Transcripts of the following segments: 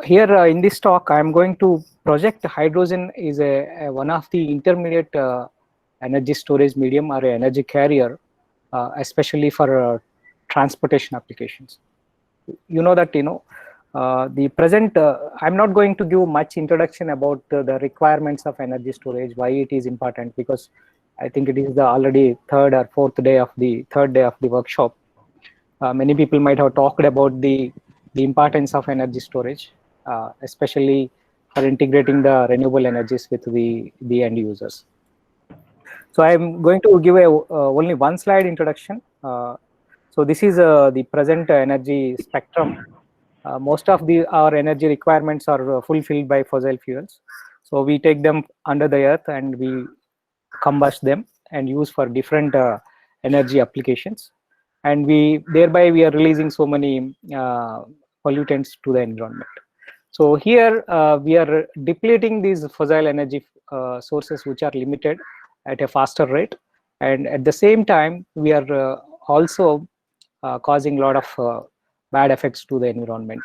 here in this talk, I am going to project hydrogen is one of the intermediate energy storage medium or energy carrier, especially for transportation applications. You know that the present. I'm not going to give much introduction about the requirements of energy storage, why it is important, because I think it is the already third day of the workshop. Many people might have talked about the importance of energy storage, especially for integrating the renewable energies with the end users. So I'm going to give only one slide introduction. So this is the present energy spectrum. Most of our energy requirements are fulfilled by fossil fuels. So we take them under the earth and we combust them and use for different energy applications, and thereby we are releasing so many pollutants to the environment. So here we are depleting these fossil energy sources which are limited at a faster rate, and at the same time we are also causing a lot of bad effects to the environment,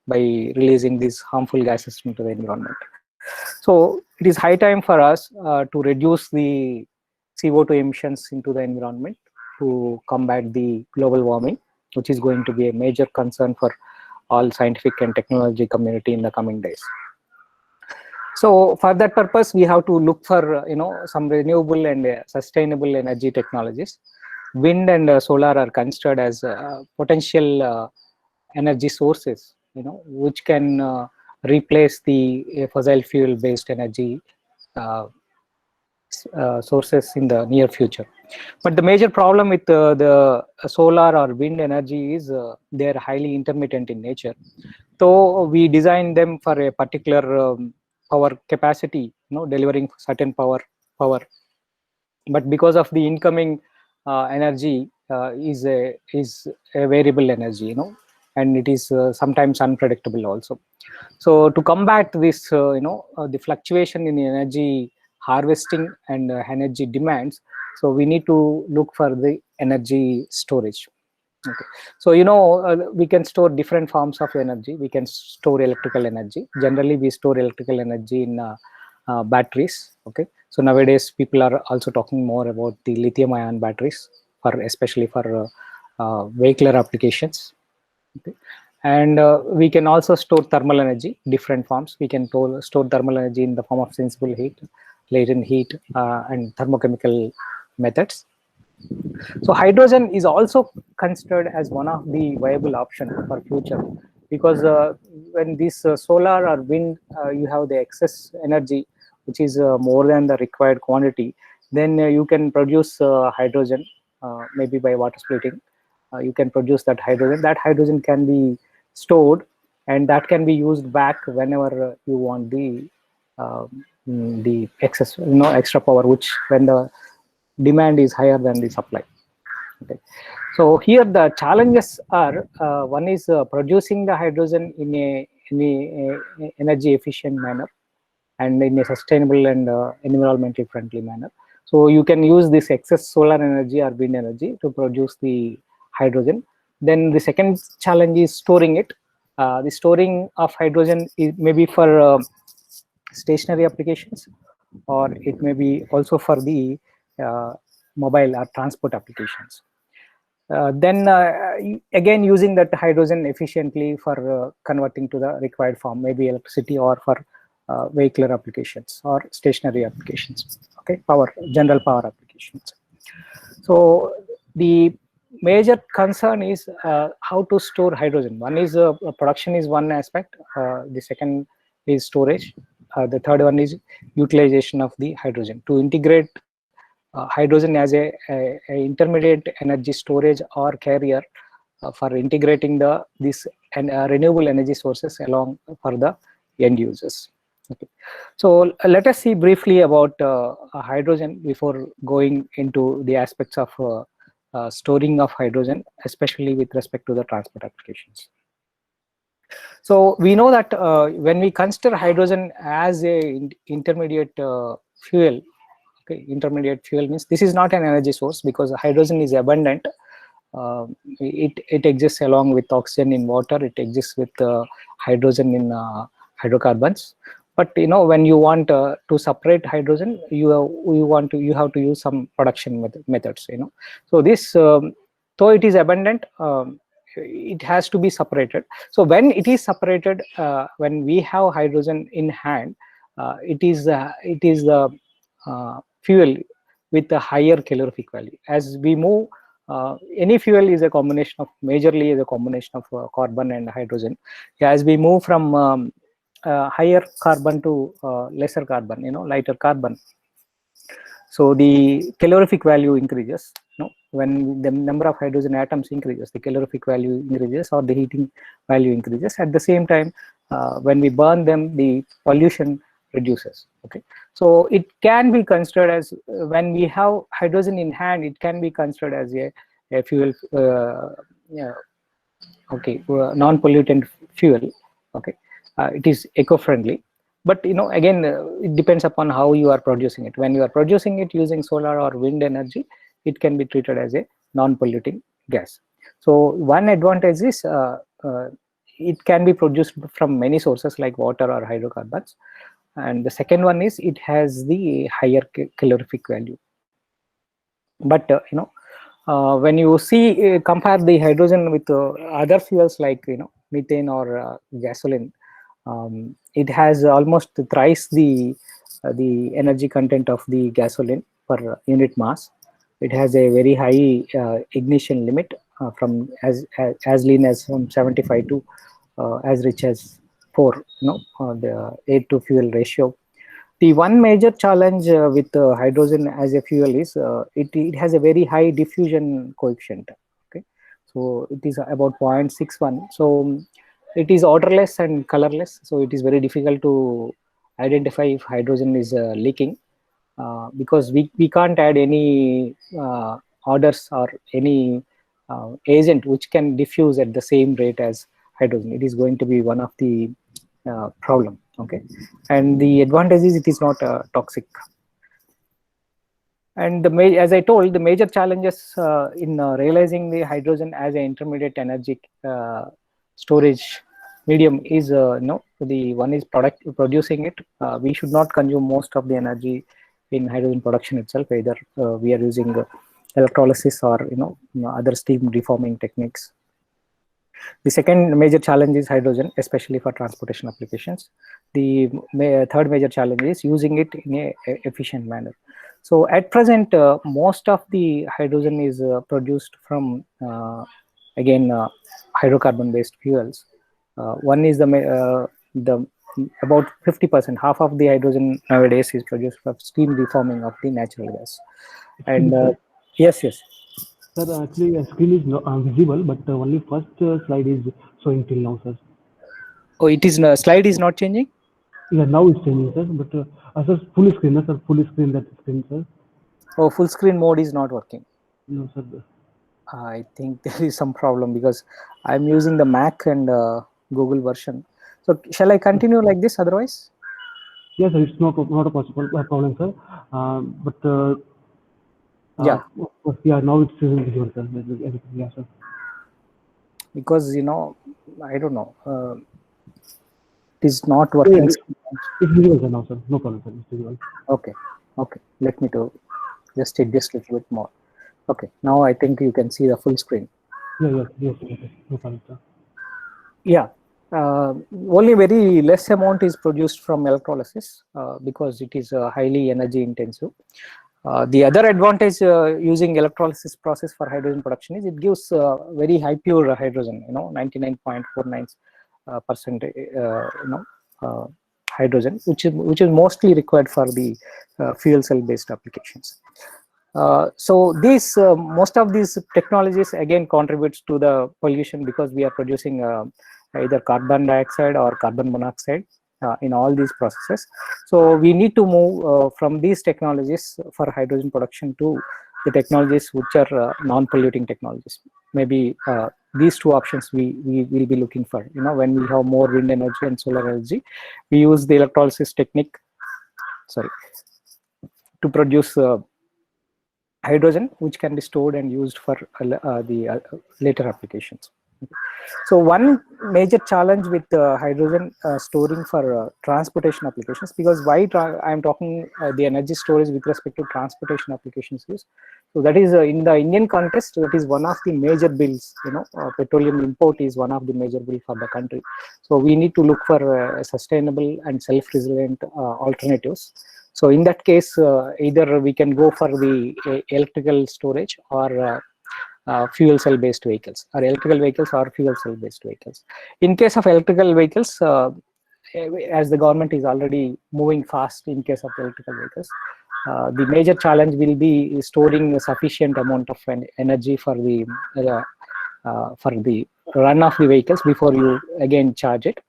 by releasing these harmful gases into the environment. So it is high time for us to reduce the CO2 emissions into the environment to combat the global warming, which is going to be a major concern for all scientific and technology community in the coming days. So for that purpose, we have to look for some renewable and sustainable energy technologies. Wind and solar are considered as potential energy sources, which can replace the fossil fuel based energy sources in the near future. But the major problem with the solar or wind energy is they are highly intermittent in nature. So we design them for a particular power capacity, delivering certain power. But because of the incoming energy is a variable energy, and it is sometimes unpredictable also. So to combat this, the fluctuation in energy harvesting and energy demands, so we need to look for the energy storage. Okay. So we can store different forms of energy. We can store electrical energy. Generally, we store electrical energy in batteries. Okay. So nowadays, people are also talking more about the lithium-ion batteries, especially for vehicular applications. Okay. And we can also store thermal energy, different forms. We can store thermal energy in the form of sensible heat, latent heat, and thermochemical methods. So hydrogen is also considered as one of the viable options for future, because when this solar or wind, you have the excess energy, which is more than the required quantity, then you can produce hydrogen, maybe by water splitting. You can produce that hydrogen. That hydrogen can be stored, and that can be used back whenever you want the excess, extra power, which when the demand is higher than the supply. Okay. So here the challenges are one is producing the hydrogen in a energy efficient manner and in a sustainable and environmentally friendly manner. So you can use this excess solar energy or wind energy to produce the hydrogen. Then the second challenge is storing it. The storing of hydrogen is maybe for stationary applications, or it may be also for the mobile or transport applications. Then again, using that hydrogen efficiently for converting to the required form, maybe electricity, or for vehicular applications or stationary applications. Okay, general power applications. So the major concern is how to store hydrogen. One is production is one aspect. The second is storage. The third one is utilization of the hydrogen. To integrate hydrogen as a intermediate energy storage or carrier for integrating this renewable energy sources along for the end users. Okay. So let us see briefly about hydrogen before going into the aspects of storing of hydrogen, especially with respect to the transport applications. So we know that when we consider hydrogen as a intermediate fuel, okay, intermediate fuel means this is not an energy source because hydrogen is abundant it exists along with oxygen in water. It exists with hydrogen in hydrocarbons. But when you want to separate hydrogen, you have to use some production methods. So this, though it is abundant, it has to be separated. So when it is separated, when we have hydrogen in hand, it is the fuel with a higher calorific value. As we move, any fuel is a combination of, majorly is a combination of carbon and hydrogen. As we move from higher carbon to lesser carbon, lighter carbon, so the calorific value increases. When the number of hydrogen atoms increases, the calorific value increases, or the heating value increases. At the same time, when we burn them, the pollution reduces. Okay, so it can be considered as, when we have hydrogen in hand, it can be considered as a fuel, yeah, okay, non-pollutant fuel. Okay, it is eco-friendly. But again, it depends upon how you are producing it. When you are producing it using solar or wind energy, it can be treated as a non-polluting gas. So one advantage is it can be produced from many sources like water or hydrocarbons, and the second one is it has the higher calorific value. But when you see, compare the hydrogen with other fuels like methane or gasoline, it has almost thrice the energy content of the gasoline per unit mass. It has a very high ignition limit, from as lean as from 75 to as rich as 4. The air to fuel ratio. The one major challenge with hydrogen as a fuel is it has a very high diffusion coefficient. Okay, so it is about 0.61. So it is odorless and colorless. So it is very difficult to identify if hydrogen is leaking, because we can't add any odors or any agent which can diffuse at the same rate as hydrogen. It is going to be one of the problem. Okay, and the advantage is it is not toxic. And as I told, the major challenges in realizing the hydrogen as an intermediate energy storage medium is the one is producing it. We should not consume most of the energy in hydrogen production itself. Either we are using electrolysis or other steam reforming techniques. The second major challenge is hydrogen, especially for transportation applications. The third major challenge is using it in a efficient manner. So at present, most of the hydrogen is produced from, again, hydrocarbon-based fuels. One is the about 50%, half of the hydrogen nowadays is produced from steam reforming of the natural gas. And yes. Sir, actually, a screen is visible, but only first slide is showing till now, sir. Oh, it is slide is not changing? Yeah, now it's changing, sir. But sir, full screen, sir, full screen, that screen, sir. Oh, full screen mode is not working. No, sir. I think there is some problem because I'm using the Mac and Google version. So shall I continue like this otherwise? Yes, sir, it's not a possible problem, sir. But yeah, yeah, now it's visible, sir. Yeah, sir. Because I don't know, it is not working. Yeah, it's visible, sir, now, sir. No problem, sir. It's visible. Okay, let me just adjust a little bit more. Okay, now I think you can see the full screen. Yes, no problem, sir. Yeah, only very less amount is produced from electrolysis because it is highly energy intensive. The other advantage using electrolysis process for hydrogen production is it gives very high pure hydrogen, 99.49% hydrogen, which is mostly required for the fuel cell based applications. So these most of these technologies again contributes to the pollution because we are producing either carbon dioxide or carbon monoxide in all these processes. So we need to move from these technologies for hydrogen production to the technologies which are non-polluting technologies. Maybe these two options we will be looking for. When we have more wind energy and solar energy, we use the electrolysis technique, to produce hydrogen, which can be stored and used for the later applications. So one major challenge with hydrogen storing for transportation applications, because why I am talking the energy storage with respect to transportation applications is, so that is in the Indian context, that is one of the major bills. Petroleum import is one of the major bill for the country. So we need to look for sustainable and self-resilient alternatives. So in that case, either we can go for the electrical storage or fuel cell based vehicles, or electrical vehicles or fuel cell based vehicles. In case of electrical vehicles, as the government is already moving fast in case of electrical vehicles, the major challenge will be storing a sufficient amount of energy for the run of the vehicles before you again charge it,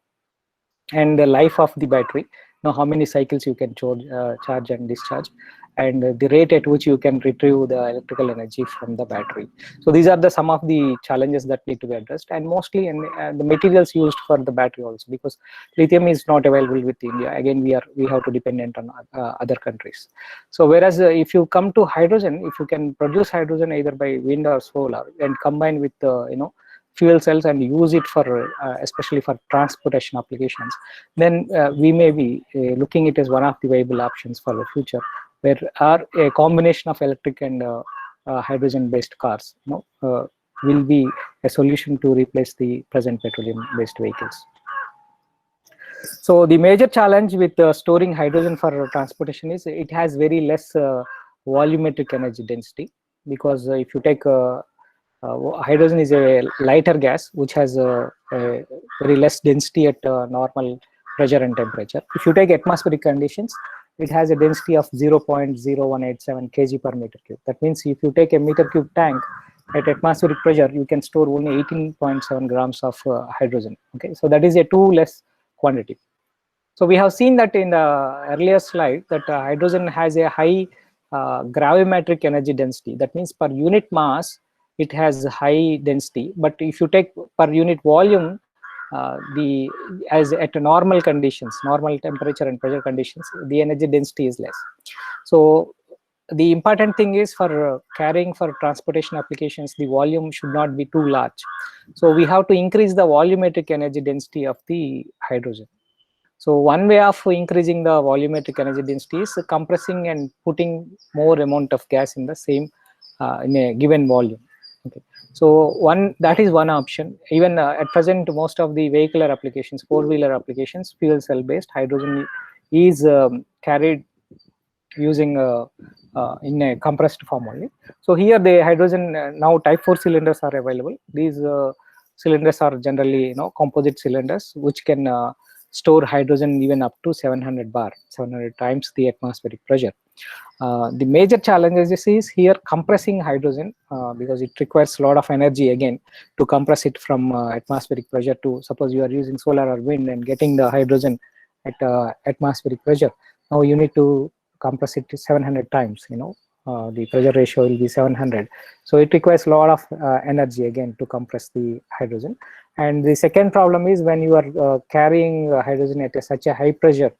and the life of the battery. Now, how many cycles you can charge and discharge, and the rate at which you can retrieve the electrical energy from the battery. So these are some of the challenges that need to be addressed, and mostly the materials used for the battery also, because lithium is not available with India. Again, we have to dependent on other countries. So whereas if you come to hydrogen, if you can produce hydrogen either by wind or solar and combine with fuel cells and use it for especially for transportation applications, then we may be looking it as one of the viable options for the future, where are a combination of electric and hydrogen based cars will be a solution to replace the present petroleum based vehicles. So the major challenge with storing hydrogen for transportation is it has very less volumetric energy density, because if you take hydrogen is a lighter gas which has a very less density at normal pressure and temperature. If you take atmospheric conditions, it has a density of 0.0187 kg per meter cube. That means if you take a meter cube tank at atmospheric pressure, you can store only 18.7 grams of hydrogen. Okay, so that is a too less quantity. So we have seen that in the earlier slide that hydrogen has a high gravimetric energy density. That means per unit mass, it has high density, but if you take per unit volume, as at normal conditions, normal temperature and pressure conditions, the energy density is less. So the important thing is for carrying for transportation applications, the volume should not be too large. So we have to increase the volumetric energy density of the hydrogen. So one way of increasing the volumetric energy density is compressing and putting more amount of gas in the same in a given volume. Okay, so that is one option. Even at present, most of the vehicular applications, four-wheeler applications, fuel cell based hydrogen is carried using in a compressed form only. So here the hydrogen now type 4 cylinders are available. These cylinders are generally composite cylinders which can store hydrogen even up to 700 times the atmospheric pressure. The major challenges is here compressing hydrogen because it requires a lot of energy again to compress it from atmospheric pressure to, suppose you are using solar or wind and getting the hydrogen at atmospheric pressure. Now you need to compress it to 700 times, the pressure ratio will be 700. So it requires a lot of energy again to compress the hydrogen. And the second problem is when you are carrying hydrogen at such a high pressure,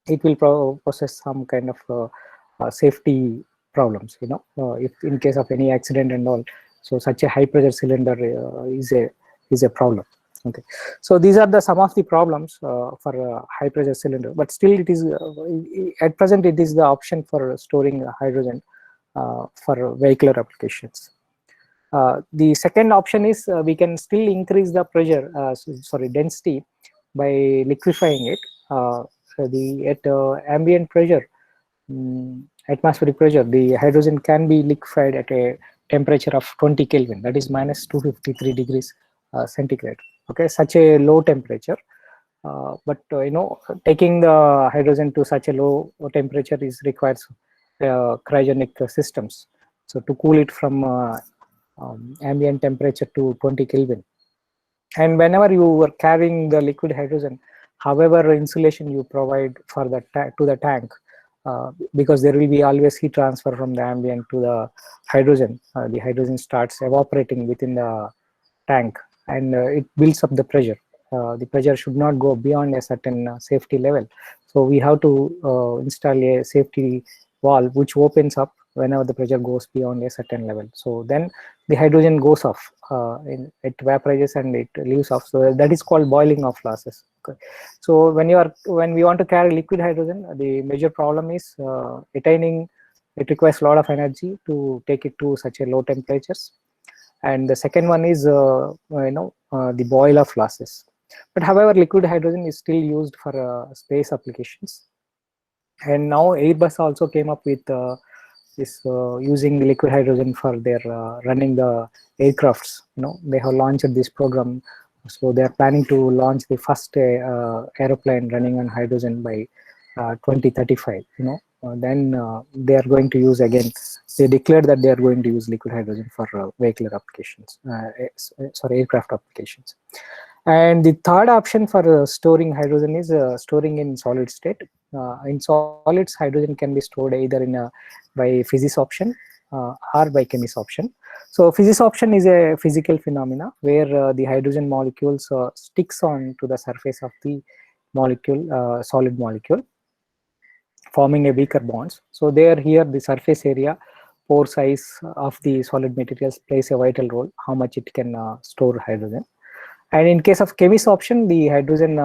it will possess some kind of safety problems, if in case of any accident and all. So such a high pressure cylinder is a problem. Okay, so these are some of the problems for a high pressure cylinder, but still it is at present it is the option for storing hydrogen for vehicular applications. The second option is we can still increase the pressure, density by liquefying it. At ambient pressure, atmospheric pressure, the hydrogen can be liquefied at a temperature of 20 Kelvin, that is minus 253 degrees centigrade. Okay, such a low temperature, but taking the hydrogen to such a low temperature requires cryogenic systems. So to cool it from ambient temperature to 20 Kelvin, and whenever you are carrying the liquid hydrogen, however insulation you provide for the to the tank, because there will be always heat transfer from the ambient to the hydrogen starts evaporating within the tank, and it builds up the pressure. The pressure should not go beyond a certain safety level. So we have to install a safety valve which opens up whenever the pressure goes beyond a certain level. So then the hydrogen goes off, it vaporizes and it leaves off. So that is called boiling off losses. Okay. So when we want to carry liquid hydrogen, the major problem is attaining. It requires a lot of energy to take it to such a low temperatures. And the second one is the boil off losses. But however, liquid hydrogen is still used for space applications. And now Airbus also came up with this using liquid hydrogen for their running the aircrafts. They have launched this program, so they are planning to launch the first aeroplane running on hydrogen by 2035. Then they are going to use again. They declared that they are going to use liquid hydrogen for vehicular applications, sorry, aircraft applications. And the third option for storing hydrogen is storing in solid state. In solids, hydrogen can be stored either by physisorption or by chemisorption. So physisorption is a physical phenomena where the hydrogen molecules sticks on to the surface of the molecule, solid molecule, forming a weaker bonds. So here the surface area, pore size of the solid materials plays a vital role, how much it can store hydrogen. And in case of chemisorption, the hydrogen,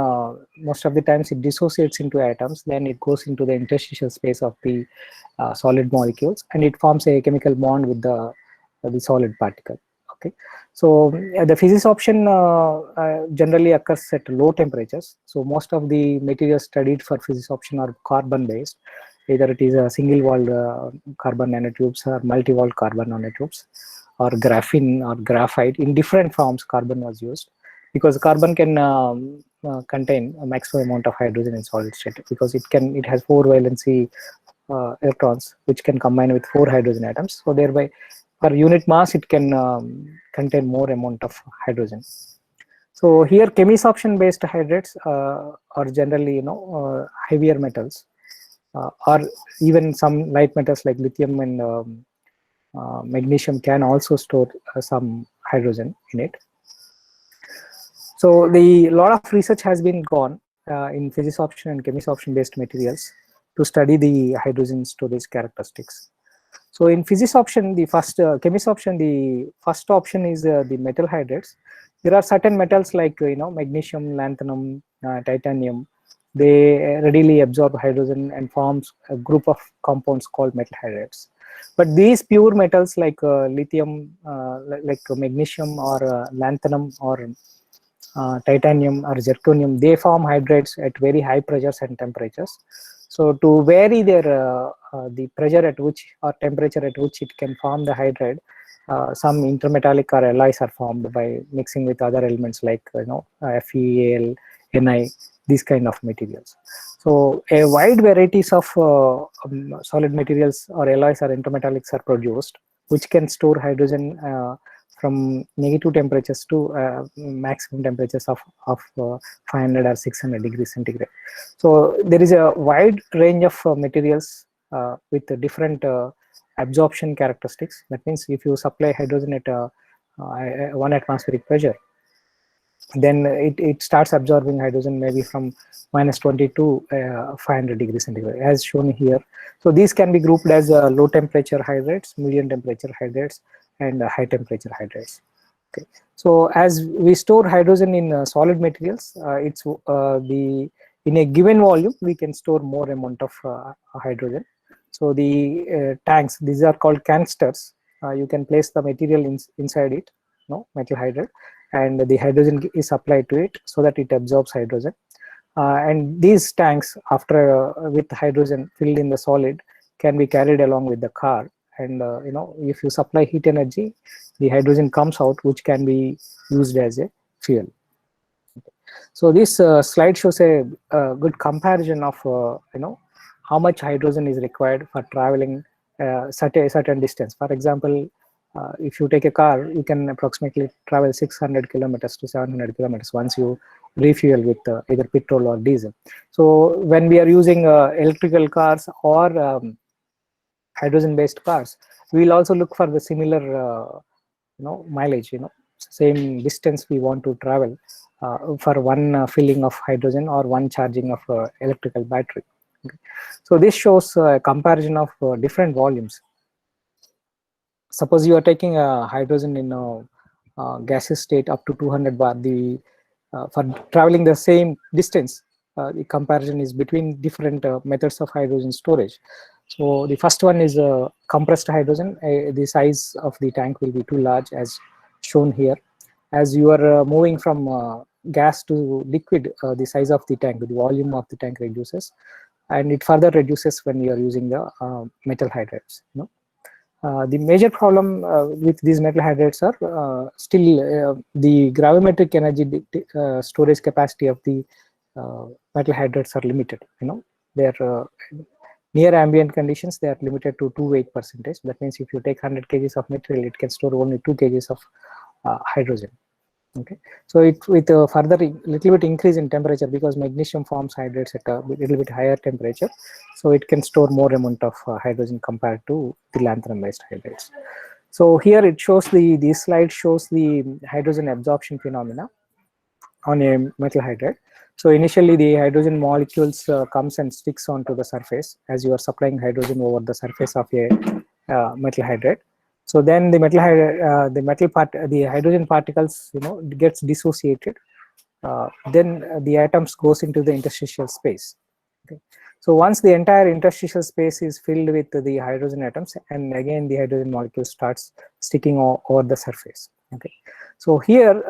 most of the times it dissociates into atoms, then it goes into the interstitial space of the solid molecules, and it forms a chemical bond with the solid particle. Okay, so the physisorption generally occurs at low temperatures. So most of the materials studied for physisorption are carbon-based. Either it is a single-walled carbon nanotubes or multi-walled carbon nanotubes, or graphene or graphite. In different forms, carbon was used, because carbon can contain a maximum amount of hydrogen in solid state, because it has 4 valency electrons which can combine with 4 hydrogen atoms. So thereby, per unit mass, it can contain more amount of hydrogen. So here, chemisorption based hydrates are generally heavier metals, or even some light metals like lithium and magnesium can also store some hydrogen in it. So a lot of research has been gone in physisorption and chemisorption based materials to study the hydrogen storage characteristics. So in physisorption, the first chemisorption, the first option is the metal hydrates. There are certain metals like magnesium, lanthanum, titanium. They readily absorb hydrogen and forms a group of compounds called metal hydrates. But these pure metals like lithium, like magnesium or lanthanum or titanium or zirconium, they form hydrates at very high pressures and temperatures. So to vary their the pressure at which or temperature at which it can form the hydrate, some intermetallic or alloys are formed by mixing with other elements like FeAl, Ni, these kind of materials. So a wide varieties of solid materials or alloys or intermetallics are produced, which can store hydrogen from negative temperatures to maximum temperatures of 500 or 600 degrees centigrade. So there is a wide range of materials with different absorption characteristics. That means if you supply hydrogen at 1 atmospheric pressure, then it starts absorbing hydrogen maybe from -20 to 500 degrees centigrade, as shown here. So these can be grouped as low temperature hydrates, medium temperature hydrates, and high temperature hydrates. Okay. So as we store hydrogen in solid materials, it's in a given volume we can store more amount of hydrogen. So the tanks, these are called canisters. You can place the material inside it, metal hydrate, and the hydrogen is applied to it so that it absorbs hydrogen. And these tanks, after with hydrogen filled in the solid, can be carried along with the car. And if you supply heat energy, the hydrogen comes out, which can be used as a fuel. So this slide shows a good comparison of how much hydrogen is required for traveling certain distance. For example, if you take a car, you can approximately travel 600 kilometers to 700 kilometers once you refuel with either petrol or diesel. So when we are using electrical cars or hydrogen based cars, we will also look for the similar mileage, same distance we want to travel for one filling of hydrogen or one charging of electrical battery. Okay. So this shows a comparison of different volumes. suppose you are taking a hydrogen in a gaseous state up to 200 bar. For traveling the same distance, the comparison is between different methods of hydrogen storage. So the first one is compressed hydrogen. The size of the tank will be too large, as shown here. As you are moving from gas to liquid, the size of the tank, the volume of the tank reduces, and it further reduces when you are using the metal hydrides. The major problem with these metal hydrides are still the gravimetric energy storage capacity of the metal hydrides are limited. They are near ambient conditions. They are limited to 2 weight percentage. That means if you take 100 kgs of material, it can store only 2 kgs of hydrogen. Okay, so it with a further little bit increase in temperature, because magnesium forms hydrates at a little bit higher temperature, so it can store more amount of hydrogen compared to the lanthanum based hydrates. So here it shows this slide shows the hydrogen absorption phenomena on a metal hydride. So initially the hydrogen molecules comes and sticks onto the surface as you are supplying hydrogen over the surface of a metal hydride. So then the the hydrogen particles, gets dissociated. Then the atoms goes into the interstitial space. Okay. So once the entire interstitial space is filled with the hydrogen atoms, and again the hydrogen molecule starts sticking over the surface. Okay. So here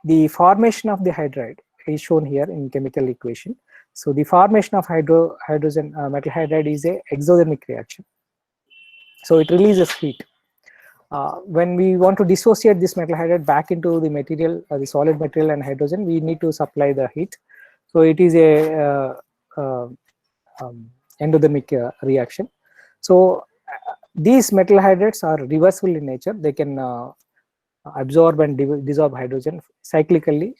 the formation of the hydride is shown here in chemical equation. So the formation of hydrogen metal hydride is a exothermic reaction. So it releases heat. When we want to dissociate this metal hydride back into the material, the solid material and hydrogen, we need to supply the heat. So it is a endothermic reaction. So these metal hydrides are reversible in nature. They can absorb and dissolve hydrogen cyclically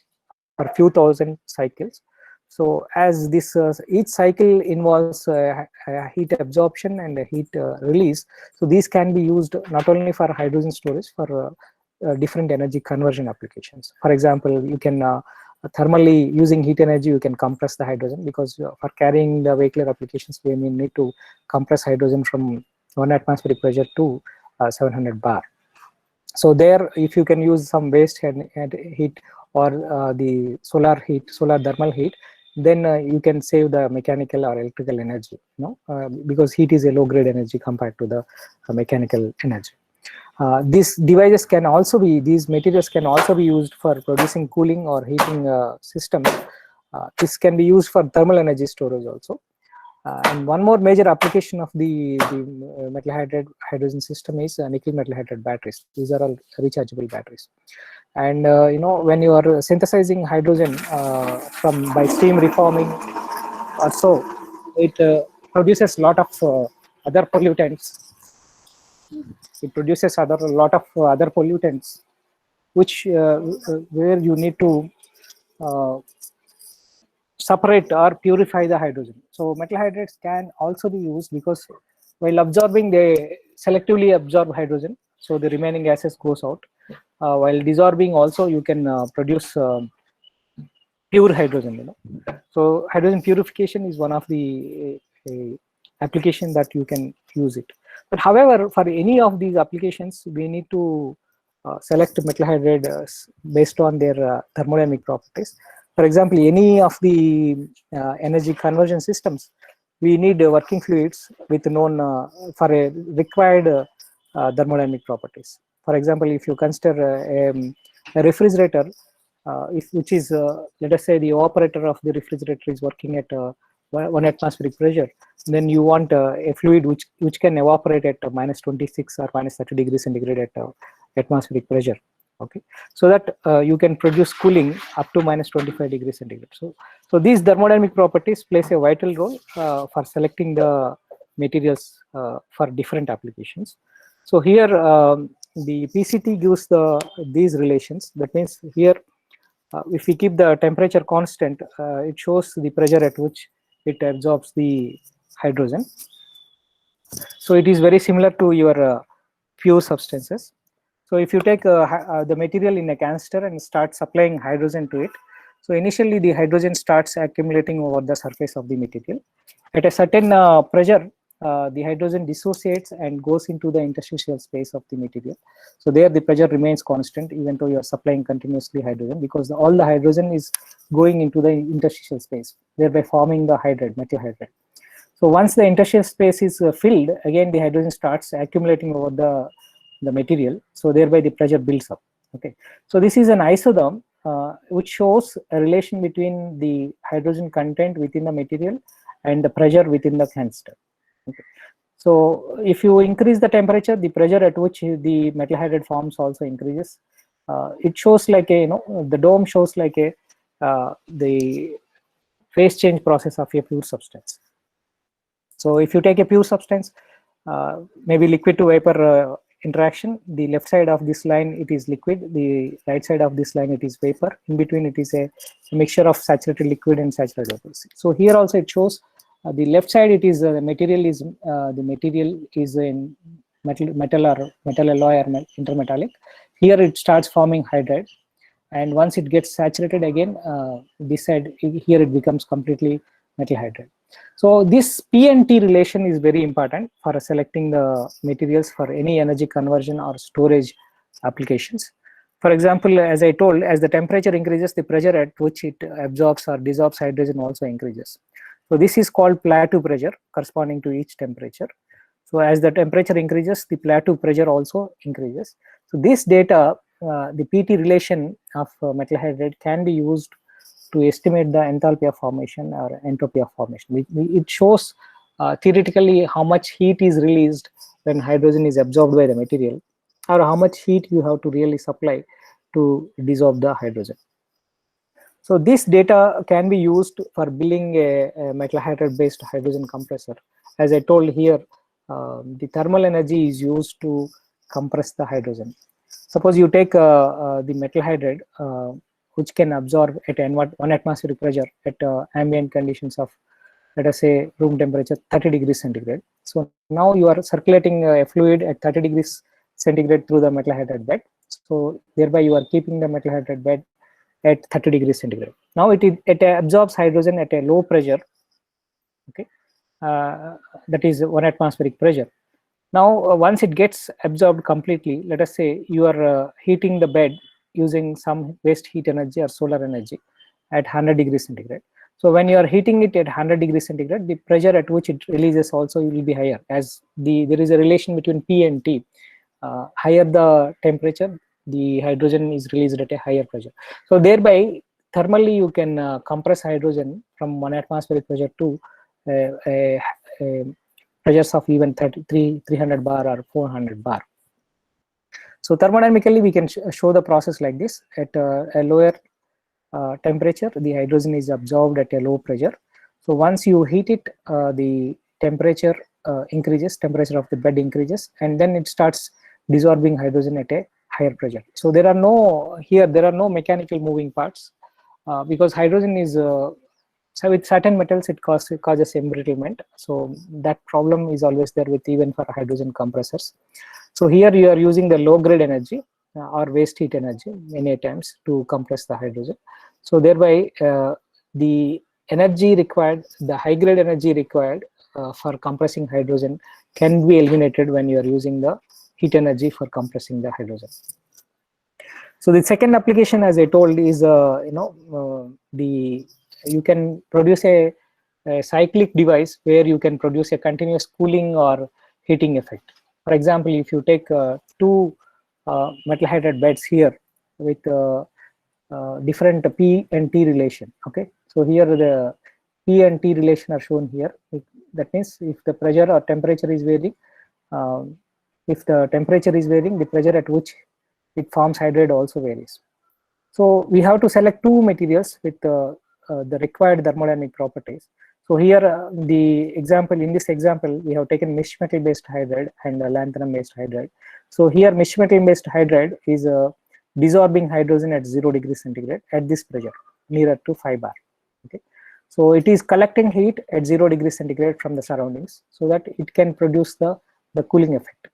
for few thousand cycles. So as this each cycle involves heat absorption and heat release, so these can be used not only for hydrogen storage, for different energy conversion applications. For example, you can thermally, using heat energy, you can compress the hydrogen, because for carrying the vehicular applications we may need to compress hydrogen from 1 atmospheric pressure to 700 bar. So there, if you can use some waste heat or the solar thermal heat, then you can save the mechanical or electrical energy, because heat is a low grade energy compared to the mechanical energy. These materials can also be used for producing cooling or heating systems. This can be used for thermal energy storage also. And one more major application of the metal hydrogen system is nickel metal hydride batteries. These are all rechargeable batteries. And when you are synthesizing hydrogen by steam reforming or so, it produces a lot of other pollutants. It produces a lot of other pollutants, which where you need to separate or purify the hydrogen. So metal hydrides can also be used, because while absorbing, they selectively absorb hydrogen, so the remaining gases goes out. While dissolving also, you can produce pure hydrogen. So hydrogen purification is one of the application that you can use it. But however, for any of these applications, we need to select metal hydride based on their thermodynamic properties. For example, any of the energy conversion systems, we need working fluids with known for a required thermodynamic properties. For example, if you consider a refrigerator, which is let us say the operator of the refrigerator is working at 1 atmospheric pressure, then you want a fluid which can evaporate at minus 26 or minus 30 degrees centigrade at atmospheric pressure. Okay, so that you can produce cooling up to minus 25 degrees centigrade. So these thermodynamic properties plays a vital role for selecting the materials for different applications. So here the PCT gives these relations. That means here if we keep the temperature constant, it shows the pressure at which it absorbs the hydrogen. So it is very similar to your pure substances. So if you take the material in a canister and start supplying hydrogen to it, so initially the hydrogen starts accumulating over the surface of the material. At a certain pressure, the hydrogen dissociates and goes into the interstitial space of the material. So there the pressure remains constant even though you are supplying continuously hydrogen, because all the hydrogen is going into the interstitial space, thereby forming the hydride, metal hydride. So once the interstitial space is filled, again the hydrogen starts accumulating over the material, so thereby the pressure builds up. Okay, so this is an isotherm which shows a relation between the hydrogen content within the material and the pressure within the canister. Okay. So if you increase the temperature, the pressure at which the metal hydride forms also increases. It shows like a, the dome shows like a the phase change process of a pure substance. So if you take a pure substance, maybe liquid to vapor interaction, the left side of this line it is liquid, the right side of this line it is vapor. In between it is a mixture of saturated liquid and saturated vapor. So here also it shows the left side it is the material is in metal alloy or intermetallic. Here it starts forming hydride, and once it gets saturated again, this side here it becomes completely metal hydride. So this P and T relation is very important for selecting the materials for any energy conversion or storage applications. For example, as I told, as the temperature increases, the pressure at which it absorbs or dissolves hydrogen also increases. So this is called plateau pressure corresponding to each temperature. So as the temperature increases, the plateau pressure also increases. So this data, the PT relation of metal hydride can be used to estimate the enthalpy of formation or entropy of formation. It shows theoretically how much heat is released when hydrogen is absorbed by the material, or how much heat you have to really supply to dissolve the hydrogen. So this data can be used for building a metal hydride based hydrogen compressor. As I told here, the thermal energy is used to compress the hydrogen. Suppose you take the metal hydride, which can absorb at 1 atmospheric pressure at ambient conditions of, let us say, room temperature 30 degrees centigrade. So now you are circulating a fluid at 30 degrees centigrade through the metal hydride bed. So thereby you are keeping the metal hydride bed at 30 degrees centigrade. Now it absorbs hydrogen at a low pressure, okay, that is 1 atmospheric pressure. Now once it gets absorbed completely, let us say you are heating the bed using some waste heat energy or solar energy at 100 degrees centigrade. So when you are heating it at 100 degrees centigrade, the pressure at which it releases also will be higher, as there is a relation between P and T. Higher the temperature, the hydrogen is released at a higher pressure. So thereby thermally you can compress hydrogen from 1 atmospheric pressure to a pressures of even 300 bar or 400 bar. So thermodynamically we can show the process like this. At a lower temperature, the hydrogen is absorbed at a low pressure. So once you heat it, the temperature increases, temperature of the bed increases, and then it starts dissolving hydrogen at a higher pressure. So there are no mechanical moving parts, because hydrogen is so with certain metals it causes embrittlement. So that problem is always there with even for hydrogen compressors. So here you are using the low grade energy or waste heat energy many times to compress the hydrogen. So thereby the energy required, the high grade energy required for compressing hydrogen can be eliminated when you are using the heat energy for compressing the hydrogen. So the second application, as I told, is you can produce a cyclic device where you can produce a continuous cooling or heating effect. For example, if you take two metal hydride beds here with different P and T relation, okay, so here the P and T relation are shown here. That means if the pressure or temperature is varying, the pressure at which it forms hydride also varies. So we have to select two materials with the required thermodynamic properties. So here in this example, we have taken mish metal based hydride and lanthanum based hydride. So here mish metal based hydride is dissolving hydrogen at 0 degrees centigrade at this pressure, nearer to 5 bar. Okay, so it is collecting heat at 0 degrees centigrade from the surroundings so that it can produce the cooling effect.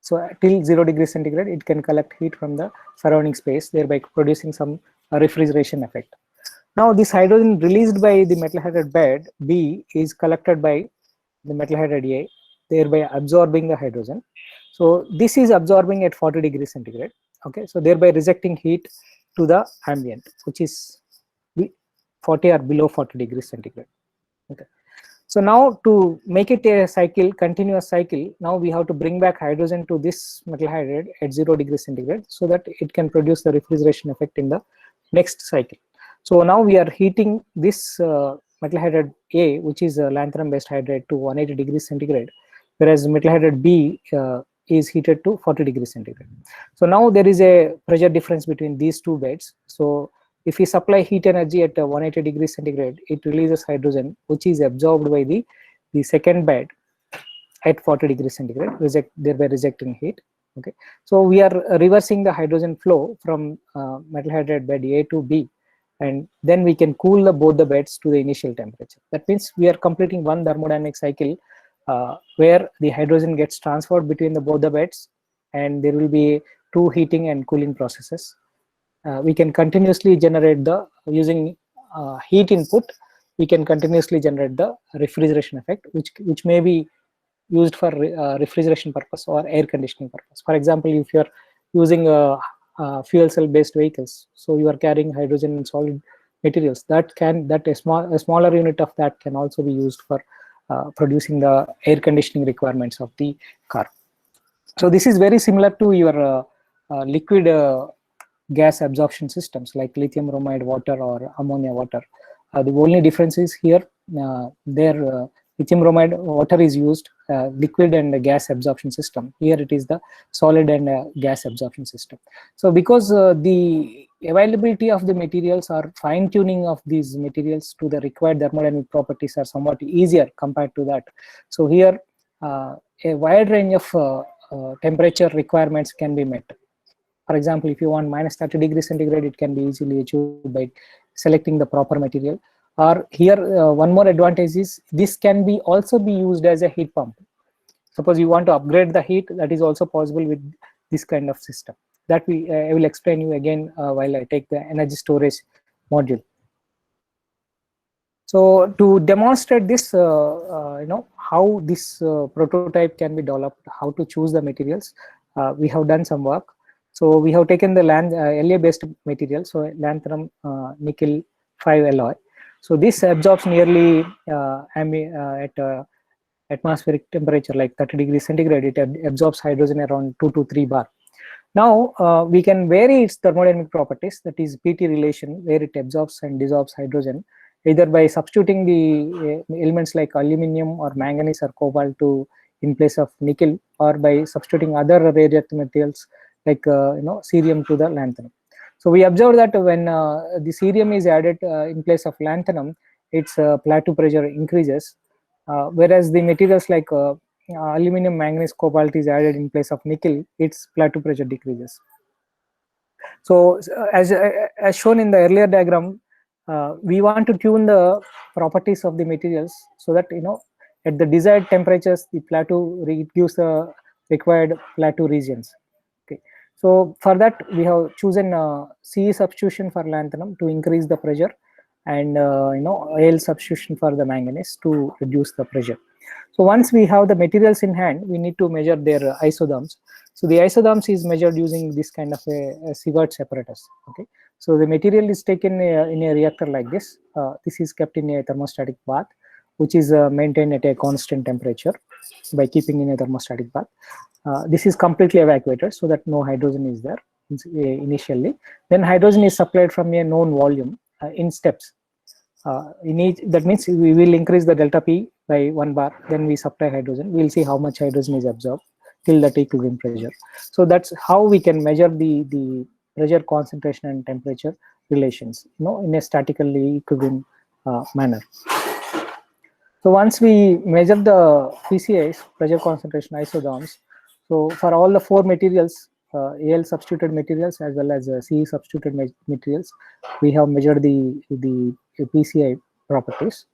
So till 0 degrees centigrade, it can collect heat from the surrounding space, thereby producing some refrigeration effect. Now this hydrogen released by the metal hydride bed B is collected by the metal hydride A, thereby absorbing the hydrogen. So this is absorbing at 40 degrees centigrade. Okay, so thereby rejecting heat to the ambient, which is 40 or below 40 degrees centigrade. Okay. So now to make it a cycle, continuous cycle, now we have to bring back hydrogen to this metal hydride at 0 degrees centigrade so that it can produce the refrigeration effect in the next cycle. So now we are heating this metal hydride A, which is a lanthanum based hydride, to 180 degrees centigrade, whereas metal hydride B is heated to 40 degrees centigrade. So now there is a pressure difference between these two beds. So if we supply heat energy at 180 degrees centigrade, it releases hydrogen, which is absorbed by the second bed at 40 degrees centigrade, thereby rejecting heat. Okay, so we are reversing the hydrogen flow from metal hydride bed A to B, and then we can cool both the beds to the initial temperature. That means we are completing one thermodynamic cycle where the hydrogen gets transferred between both the beds, and there will be two heating and cooling processes. We can continuously generate using heat input, we can continuously generate the refrigeration effect, which may be used for refrigeration purpose or air conditioning purpose. For example, if you are using fuel cell based vehicles, so you are carrying hydrogen in solid materials, a smaller unit of that can also be used for producing the air conditioning requirements of the car. So this is very similar to your liquid gas absorption systems like lithium bromide water or ammonia water. The only difference is here lithium bromide water is used liquid and gas absorption system. Here it is the solid and gas absorption system. So because the availability of the materials or fine tuning of these materials to the required thermodynamic properties are somewhat easier compared to that. So here a wide range of temperature requirements can be met. For example, if you want minus 30 degrees centigrade, it can be easily achieved by selecting the proper material. Or here, one more advantage is this can also be used as a heat pump. Suppose you want to upgrade the heat, that is also possible with this kind of system. That I will explain you again while I take the energy storage module. So to demonstrate this, how this prototype can be developed, how to choose the materials, we have done some work. So we have taken the La-based material, so lanthanum nickel 5 alloy. So this absorbs nearly at atmospheric temperature like 30 degrees centigrade. It absorbs hydrogen around 2 to 3 bar. Now we can vary its thermodynamic properties, that is PT relation, where it absorbs and dissolves hydrogen, either by substituting the elements like aluminum or manganese or cobalt in place of nickel, or by substituting other rare earth materials like cerium to the lanthanum. So we observed that when the cerium is added in place of lanthanum, its plateau pressure increases, whereas the materials like aluminum, manganese, cobalt is added in place of nickel, its plateau pressure decreases. So as shown in the earlier diagram, we want to tune the properties of the materials so that at the desired temperatures the plateau gives the required plateau regions. Okay, so for that we have chosen Ce substitution for lanthanum to increase the pressure, and Al substitution for the manganese to reduce the pressure. So once we have the materials in hand, we need to measure their isotherms. So the isotherms is measured using this kind of a Sievert's apparatus. Okay, so the material is taken in a reactor like this. This is kept in a thermostatic bath, which is maintained at a constant temperature by keeping in a thermostatic bath. This is completely evacuated so that no hydrogen is there initially. Then hydrogen is supplied from a known volume in steps. That means we will increase the delta P by 1 bar, then we supply hydrogen. We'll see how much hydrogen is absorbed till that equilibrium pressure. So that's how we can measure the pressure, concentration, and temperature relations, in a statically equilibrium manner. So once we measure the PCIs, pressure, concentration, isotherms, so for all the 4 materials, Al substituted materials as well as Ce substituted materials, we have measured the PCI properties.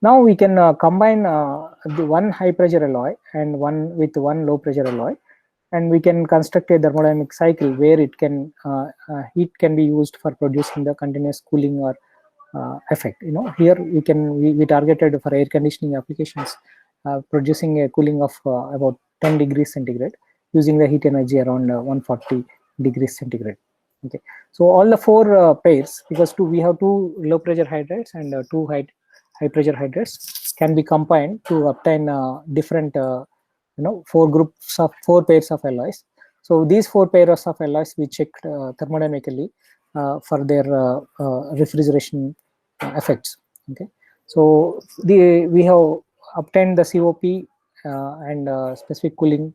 Now we can combine the one high pressure alloy and one low pressure alloy, and we can construct a thermodynamic cycle where heat can be used for producing the continuous cooling or effect. Here we targeted for air conditioning applications, producing a cooling of about 10 degrees centigrade using the heat energy around 140 degrees centigrade. Okay, so all the four pairs, because we have two low pressure hydrates and two high pressure hydrates, can be combined to obtain different four pairs of alloys. So these four pairs of alloys we checked thermodynamically for their refrigeration effects. Okay, so we have obtained the COP and specific cooling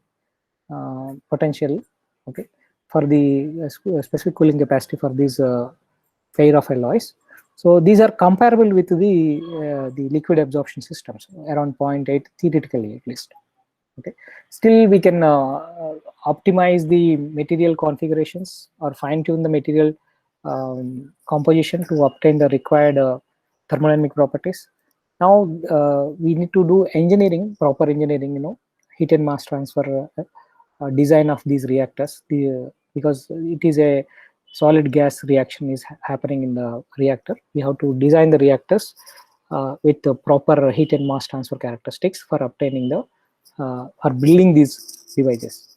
potential, okay, for the specific cooling capacity for these pair of alloys. So these are comparable with the liquid absorption systems around 0.8 theoretically at least. Okay, still we can optimize the material configurations or fine tune the material composition to obtain the required thermodynamic properties. Now we need to do engineering, proper engineering, heat and mass transfer design of these reactors, because it is a solid gas reaction is happening in the reactor. We have to design the reactors with the proper heat and mass transfer characteristics for obtaining the or building these devices.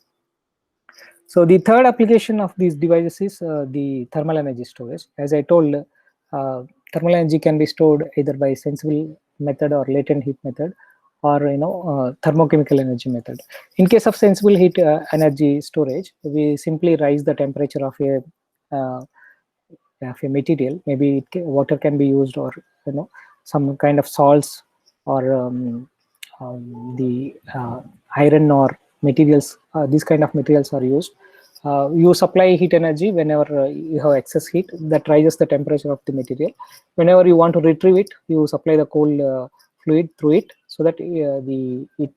So the third application of these devices is the thermal energy storage. As I told, thermal energy can be stored either by sensible method or latent heat method, or thermochemical energy method. In case of sensible heat energy storage, we simply raise the temperature of a material. Maybe water can be used, or some kind of salts, or the iron or materials. These kind of materials are used. You supply heat energy whenever you have excess heat that raises the temperature of the material. Whenever you want to retrieve it, you supply the cold fluid through it, so that it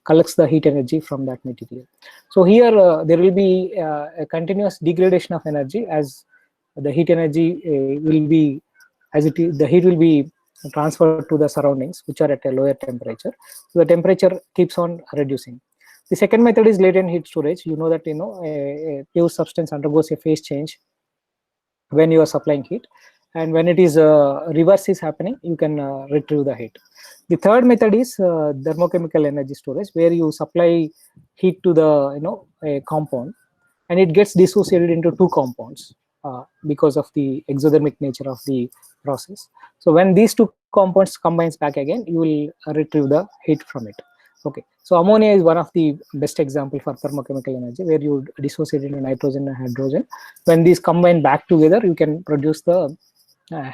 collects the heat energy from that material. So here there will be a continuous degradation of energy, as the heat energy will be, the heat will be transferred to the surroundings, which are at a lower temperature. So the temperature keeps on reducing. The second method is latent heat storage. You know that a pure substance undergoes a phase change when you are supplying heat, and when it is reverse is happening, you can retrieve the heat. The third method is thermochemical energy storage, where you supply heat to the a compound, and it gets dissociated into two compounds because of the exothermic nature of the process. So when these two compounds combines back again, you will retrieve the heat from it. Okay, so ammonia is one of the best example for thermochemical energy, where you dissociate into nitrogen and hydrogen. When these combine back together, you can produce the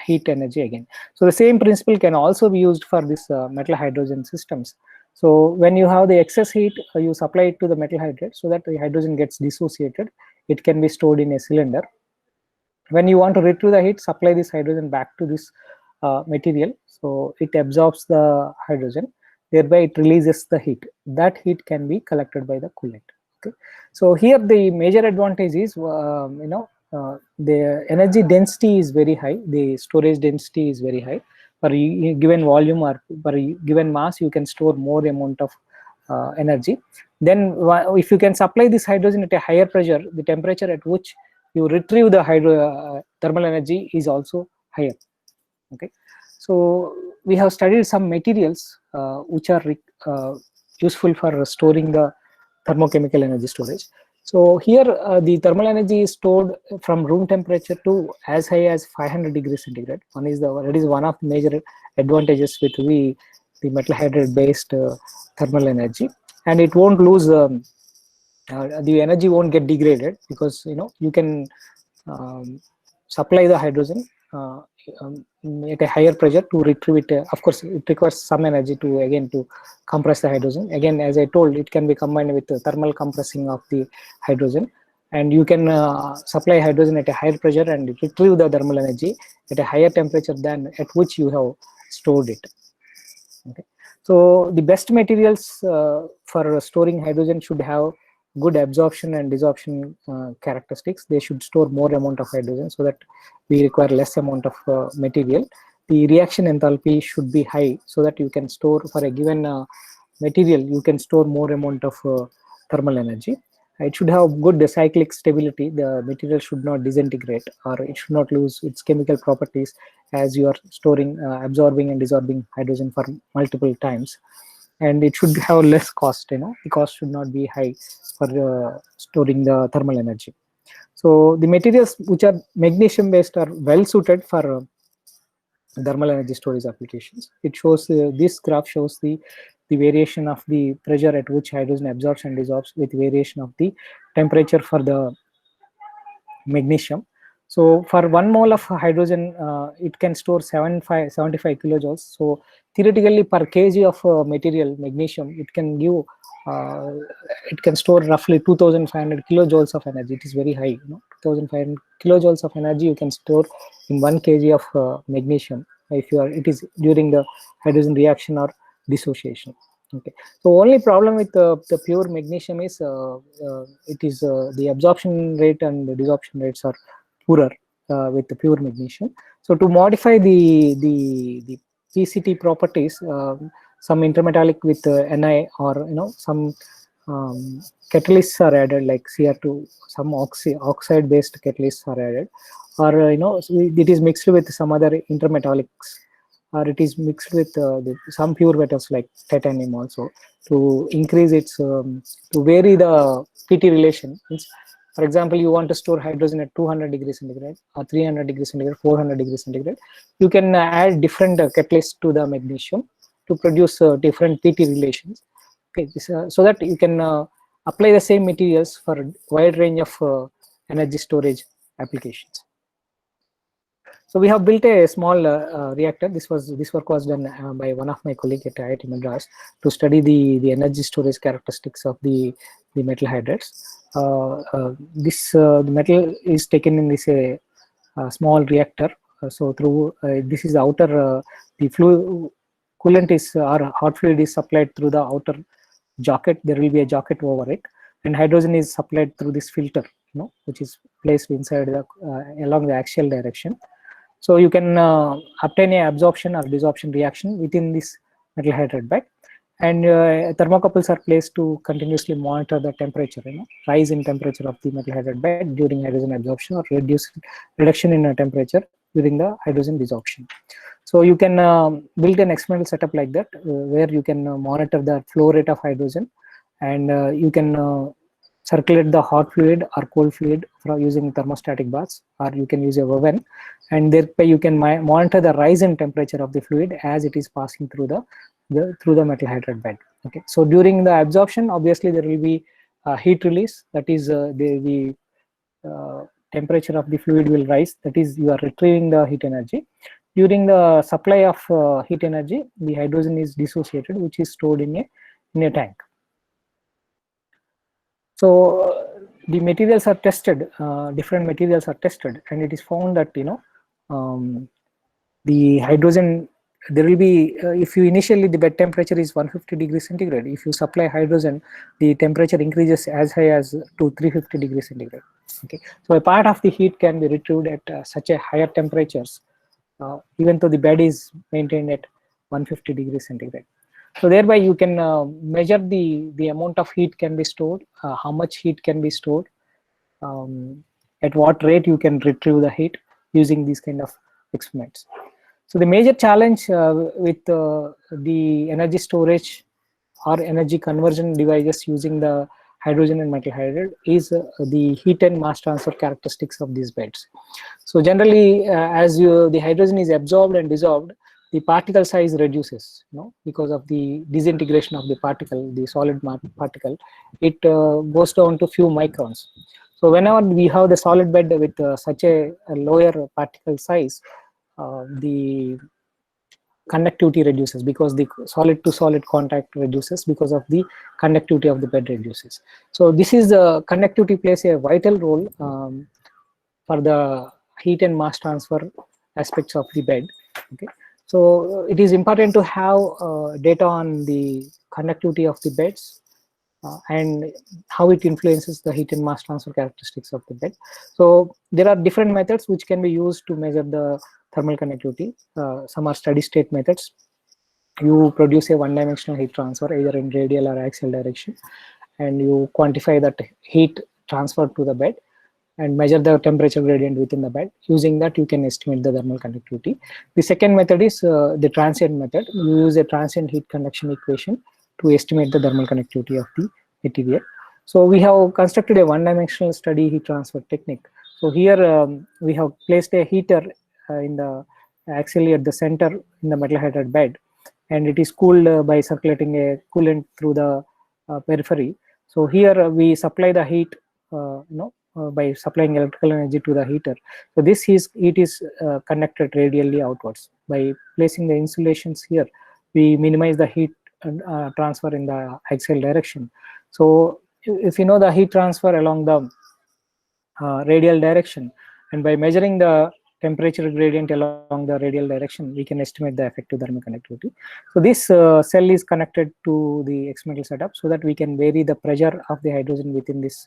heat energy again. So the same principle can also be used for this metal hydrogen systems. So when you have the excess heat, you supply it to the metal hydrate, so that the hydrogen gets dissociated. It can be stored in a cylinder. When you want to retrieve the heat, supply this hydrogen back to this material, so it absorbs the hydrogen, thereby it releases the heat. That heat can be collected by the coolant. Okay, so here the major advantage is the energy density is very high, the storage density is very high. For a given volume or for a given mass, you can store more amount of energy. Then if you can supply this hydrogen at a higher pressure, the temperature at which you retrieve the thermal energy is also higher. Okay, so we have studied some materials which are useful for storing the thermochemical energy storage. So here the thermal energy is stored from room temperature to as high as 500 degrees centigrade. That is one of the major advantages with the metal hydride based thermal energy, and it won't lose the energy won't get degraded, because you can supply the hydrogen at a higher pressure to retrieve it. Of course, it requires some energy to compress the hydrogen. Again, as I told, it can be combined with the thermal compressing of the hydrogen, and you can supply hydrogen at a higher pressure and retrieve the thermal energy at a higher temperature than at which you have stored it. Okay, so the best materials for storing hydrogen should have good absorption and desorption characteristics. They should store more amount of hydrogen, so that we require less amount of material. The reaction enthalpy should be high, so that you can store, for a given material, you can store more amount of thermal energy. It should have good cyclic stability. The material should not disintegrate, or it should not lose its chemical properties as you are storing, absorbing and desorbing hydrogen for multiple times. and it should have less cost. The cost should not be high for storing the thermal energy. So the materials which are magnesium based are well suited for thermal energy storage applications. It shows this graph shows the variation of the pressure at which hydrogen absorbs and dissolves with variation of the temperature for the magnesium. So for 1 mole of hydrogen, it can store 75 kilojoules. So theoretically, per kg of material magnesium, it can store roughly 2,500 kilojoules of energy. It is very high. 2,500 kilojoules of energy you can store in 1 kg of magnesium if it is during the hydrogen reaction or dissociation. Okay. So only problem with the pure magnesium is the absorption rate and the desorption rates are poorer with the pure magnesium. So to modify the PCT properties, some intermetallic with Ni or some catalysts are added, like Cr2, some oxide based catalysts are added, or it is mixed with some other intermetallics, or it is mixed with some pure metals like titanium also, to increase its to vary the PT relation. For example, you want to store hydrogen at 200 degrees centigrade or 300 degrees centigrade, 400 degrees centigrade. You can add different catalysts to the magnesium to produce different PT relations. Okay, so that you can apply the same materials for a wide range of energy storage applications. So we have built a small reactor. This work was done by one of my colleagues at IIT Madras to study the energy storage characteristics of the metal hydrides. The metal is taken in this small reactor. So through this is the outer the coolant is or hot fluid is supplied through the outer jacket. There will be a jacket over it, and hydrogen is supplied through this filter, which is placed inside along the axial direction. So you can obtain a absorption or desorption reaction within this metal hydride bed, and thermocouples are placed to continuously monitor the temperature, rise in temperature of the metal hydride bed during hydrogen absorption, or reduction in temperature during the hydrogen desorption. So you can build an experimental setup like that, where you can monitor the flow rate of hydrogen, and you can circulate the hot fluid or cold fluid using thermostatic baths, or you can use a oven, and thereby you can monitor the rise in temperature of the fluid as it is passing through the metal hydride bed. Okay, so during the absorption, obviously there will be heat release, that is the temperature of the fluid will rise, that is you are retrieving the heat energy. During the supply of heat energy, the hydrogen is dissociated, which is stored in a tank. So the materials are tested, different materials are tested, and it is found that the hydrogen, there will be if you initially the bed temperature is 150 degrees centigrade, if you supply hydrogen, the temperature increases as high as to 350 degrees centigrade. Okay, so a part of the heat can be retrieved at such a higher temperatures, even though the bed is maintained at 150 degrees centigrade. So thereby you can measure the amount of heat can be stored, how much heat can be stored, at what rate you can retrieve the heat using these kind of experiments. So the major challenge with the energy storage or energy conversion devices using the hydrogen and metal hydride is the heat and mass transfer characteristics of these beds. So generally, as the hydrogen is absorbed and dissolved, the particle size reduces, because of the disintegration of the particle, the solid particle, it goes down to few microns. So whenever we have the solid bed with such a lower particle size, the conductivity reduces, because the solid to solid contact reduces, because of the conductivity of the bed reduces. So this is the conductivity plays a vital role for the heat and mass transfer aspects of the bed. Okay. So it is important to have data on the conductivity of the beds and how it influences the heat and mass transfer characteristics of the bed. So there are different methods which can be used to measure the thermal conductivity. Some are steady state methods. You produce a one-dimensional heat transfer either in radial or axial direction, and you quantify that heat transfer to the bed and measure the temperature gradient within the bed. Using that, you can estimate the thermal conductivity. The second method is the transient method. You use a transient heat conduction equation to estimate the thermal conductivity of the material. So we have constructed a one-dimensional study heat transfer technique. So here we have placed a heater in the axially at the center in the metal hydride bed, and it is cooled by circulating a coolant through the periphery. So here we supply the heat, by supplying electrical energy to the heater. So this heat is conducted radially outwards. By placing the insulations here, we minimize the heat transfer in the axial direction. So if you know the heat transfer along the radial direction, and by measuring the temperature gradient along the radial direction, we can estimate the effective thermal conductivity. So this cell is connected to the experimental setup so that we can vary the pressure of the hydrogen within this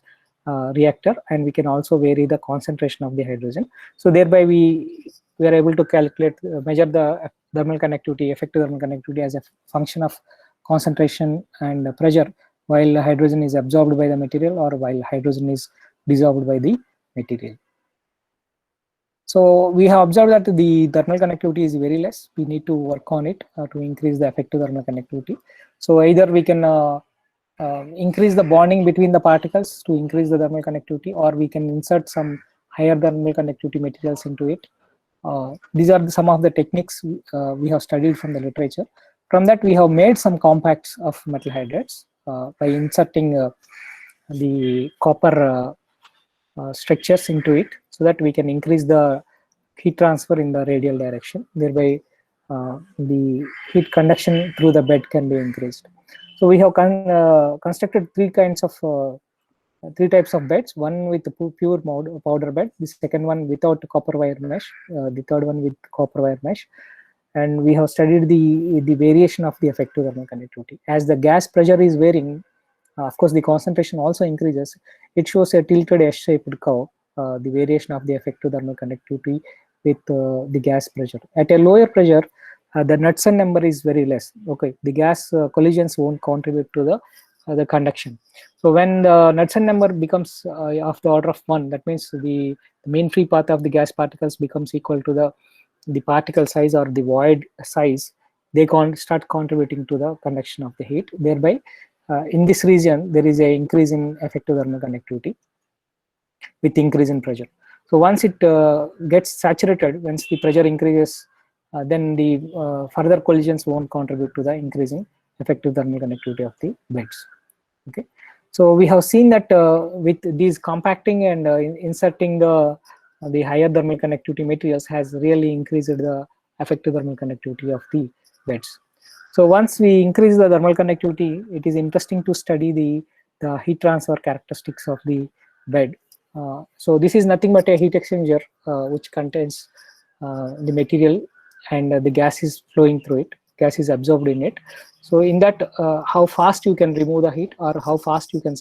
reactor, and we can also vary the concentration of the hydrogen. So thereby we are able to calculate, measure the thermal conductivity, effective thermal conductivity as a function of concentration and pressure while hydrogen is absorbed by the material or while hydrogen is dissolved by the material. So we have observed that the thermal conductivity is very less. We need to work on it to increase the effective thermal conductivity. So either we can increase the bonding between the particles to increase the thermal conductivity, or we can insert some higher thermal conductivity materials into it. These are some of the techniques we have studied from the literature. From that, we have made some compacts of metal hydrides by inserting the copper structures into it, so that we can increase the heat transfer in the radial direction. Thereby, the heat conduction through the bed can be increased. So we have constructed three types of beds: one with pure powder bed, the second one without copper wire mesh, the third one with copper wire mesh. And we have studied the variation of the effective thermal conductivity. As the gas pressure is varying, of course, the concentration also increases. It shows a tilted S-shaped curve, the variation of the effective thermal conductivity with the gas pressure. At a lower pressure, the Knudsen number is very less. Okay, the gas collisions won't contribute to the conduction. So when the Knudsen number becomes of the order of 1, that means the mean free path of the gas particles becomes equal to the particle size or the void size. They start contributing to the conduction of the heat. Thereby, in this region, there is an increase in effective thermal conductivity with increase in pressure. So once it gets saturated, once the pressure increases, then the further collisions won't contribute to the increasing effective thermal conductivity of the beds. Okay, so we have seen that with these compacting and inserting the higher thermal conductivity materials has really increased the effective thermal conductivity of the beds. So once we increase the thermal conductivity, it is interesting to study the heat transfer characteristics of the bed. So this is nothing but a heat exchanger which contains the material, and the gas is flowing through it. Gas is absorbed in it. So in that, how fast you can remove the heat or how fast you can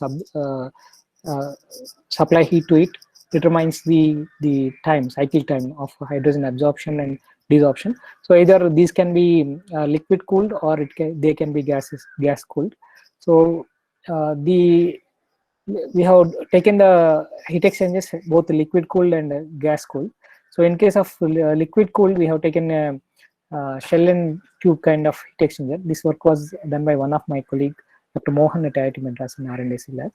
supply heat to it determines the cycle time of hydrogen absorption and desorption. So either these can be liquid cooled, or they can be gas cooled. So we have taken the heat exchangers both liquid cooled and gas cooled. So in case of liquid cooled, we have taken a shell and tube kind of heat exchanger. This work was done by one of my colleague, Dr. Mohan at IIT Madras in R&D lab.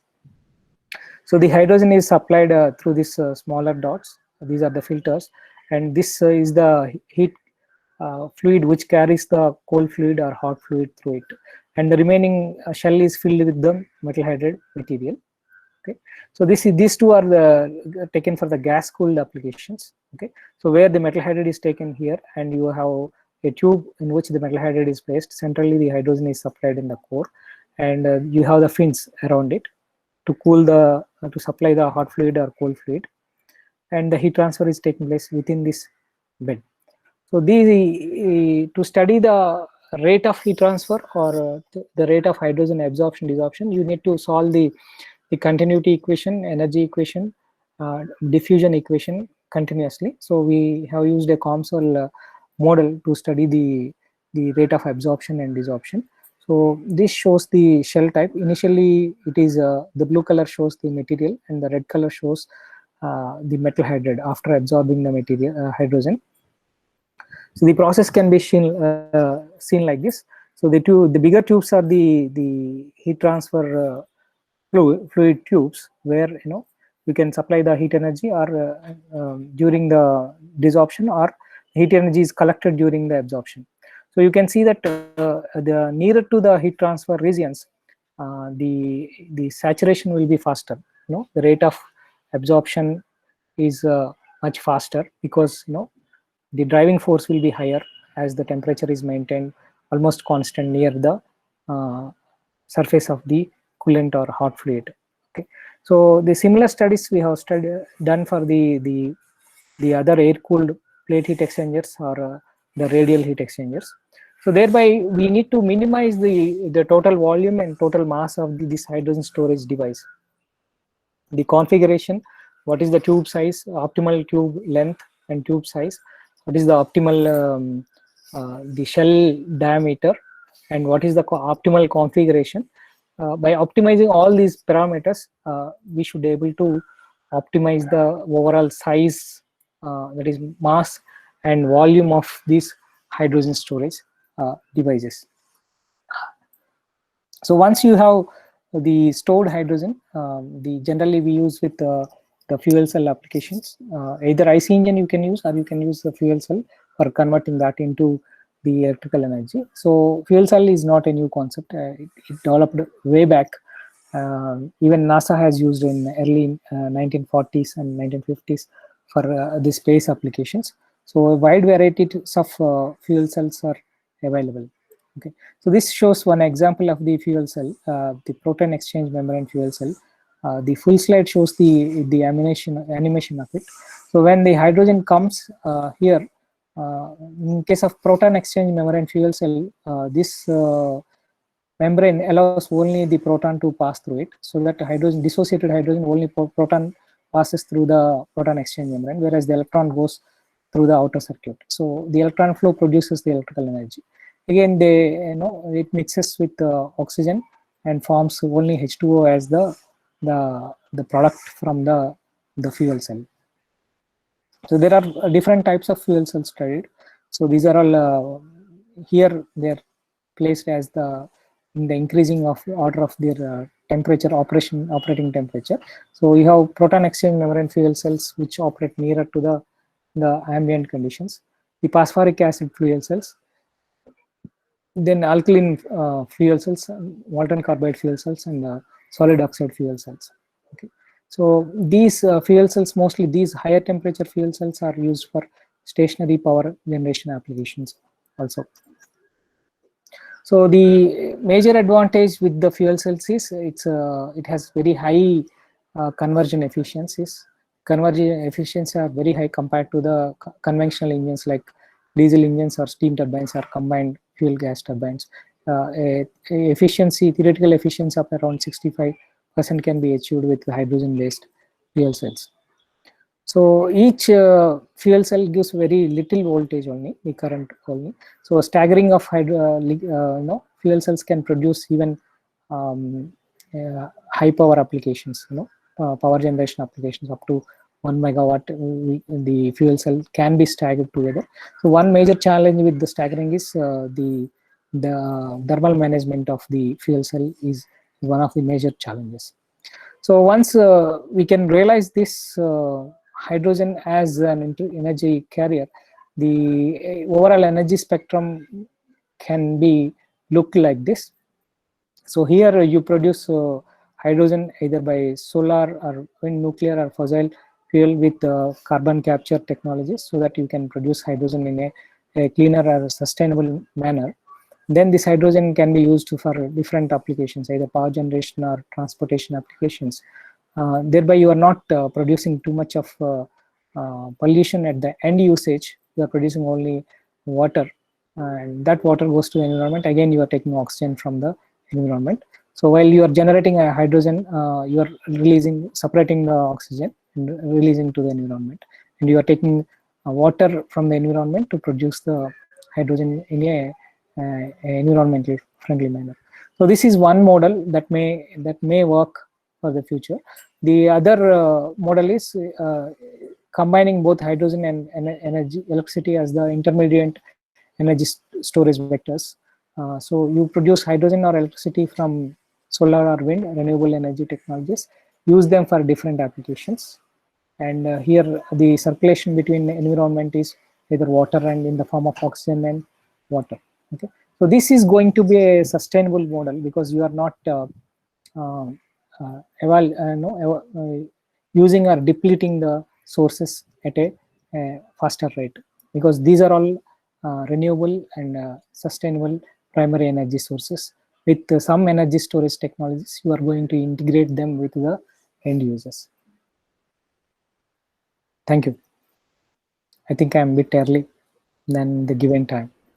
So the hydrogen is supplied through these smaller dots. These are the filters, and this is the heat fluid which carries the cold fluid or hot fluid through it, and the remaining shell is filled with the metal hydride material. Okay, so these two are taken for the gas cooled applications. Okay, so where the metal hydride is taken here, and you have a tube in which the metal hydride is placed. Centrally, the hydrogen is supplied in the core, and you have the fins around it to cool to supply the hot fluid or cold fluid, and the heat transfer is taking place within this bed. So to study the rate of heat transfer or the rate of hydrogen absorption desorption, you need to solve the continuity equation, energy equation, diffusion equation continuously. So we have used a COMSOL model to study the rate of absorption and desorption. So this shows the shell type. Initially, it is the blue color shows the material, and the red color shows the metal hydride after absorbing the material hydrogen. So the process can be seen like this. So the bigger tubes are the heat transfer fluid tubes, where you can supply the heat energy or during the desorption, or heat energy is collected during the absorption. So you can see that the nearer to the heat transfer regions, the saturation will be faster. The rate of absorption is much faster, because the driving force will be higher, as the temperature is maintained almost constant near the uh, surface of the coolant or hot fluid. Okay, so the similar studies we have done for the other air cooled plate heat exchangers, or the radial heat exchangers. So thereby we need to minimize the total volume and total mass of this hydrogen storage device. The configuration, what is the tube size, optimal tube length and tube size, what is the optimal the shell diameter, and what is the optimal configuration. By optimizing all these parameters, we should be able to optimize the overall size, that is mass and volume of these hydrogen storage devices. So once you have the stored hydrogen, the generally we use with the fuel cell applications. Either IC engine you can use, or you can use the fuel cell for converting that into the electrical energy. So fuel cell is not a new concept. It developed way back. Even NASA has used in early 1940s and 1950s for the space applications. So a wide variety of fuel cells are available. Okay, so this shows one example of the fuel cell, the proton exchange membrane fuel cell. The full slide shows the animation of it. So when the hydrogen comes here, in case of proton exchange membrane fuel cell, this membrane allows only the proton to pass through it, so that hydrogen, dissociated hydrogen, only proton passes through the proton exchange membrane, whereas the electron goes through the outer circuit. So the electron flow produces the electrical energy. Again, it mixes with oxygen and forms only H2O as the product from the fuel cell. So there are different types of fuel cells studied. So these are all here they're placed as in the increasing of order of their temperature, operating temperature. So we have proton exchange membrane fuel cells, which operate nearer to the ambient conditions. The phosphoric acid fuel cells, then alkaline fuel cells, molten carbide fuel cells, and solid oxide fuel cells. Okay, so these fuel cells, mostly these higher temperature fuel cells, are used for stationary power generation applications also. So the major advantage with the fuel cells is it has very high conversion efficiencies. Conversion efficiency are very high compared to the conventional engines like diesel engines or steam turbines or combined fuel gas turbines. Theoretical efficiency of around 65% can be achieved with hydrogen-based fuel cells. So each fuel cell gives very little voltage only, the current only. So a staggering of fuel cells can produce even high power applications, power generation applications up to 1 megawatt. The fuel cell can be staggered together. So one major challenge with the staggering is the thermal management of the fuel cell is one of the major challenges. So once we can realize this hydrogen as an energy carrier, the overall energy spectrum can be look like this. So here you produce hydrogen either by solar or wind, nuclear or fossil fuel with carbon capture technologies, so that you can produce hydrogen in a cleaner or sustainable manner. Then this hydrogen can be used for different applications, either power generation or transportation applications. Thereby you are not producing too much of pollution at the end usage. You are producing only water, and that water goes to the environment. Again, you are taking oxygen from the environment. So while you are generating a hydrogen, you are separating the oxygen and releasing to the environment, and you are taking water from the environment to produce the hydrogen in a environmentally friendly manner. So this is one model that may work for the future. The other model is combining both hydrogen and electricity as the intermediate energy storage vectors. So you produce hydrogen or electricity from solar or wind, renewable energy technologies, use them for different applications. And here the circulation between the environment is either water and in the form of oxygen and water. Okay, so this is going to be a sustainable model because you are not using or depleting the sources at a faster rate, because these are all renewable and sustainable primary energy sources. With some energy storage technologies, you are going to integrate them with the end users. Thank you. I think I'm a bit early than the given time.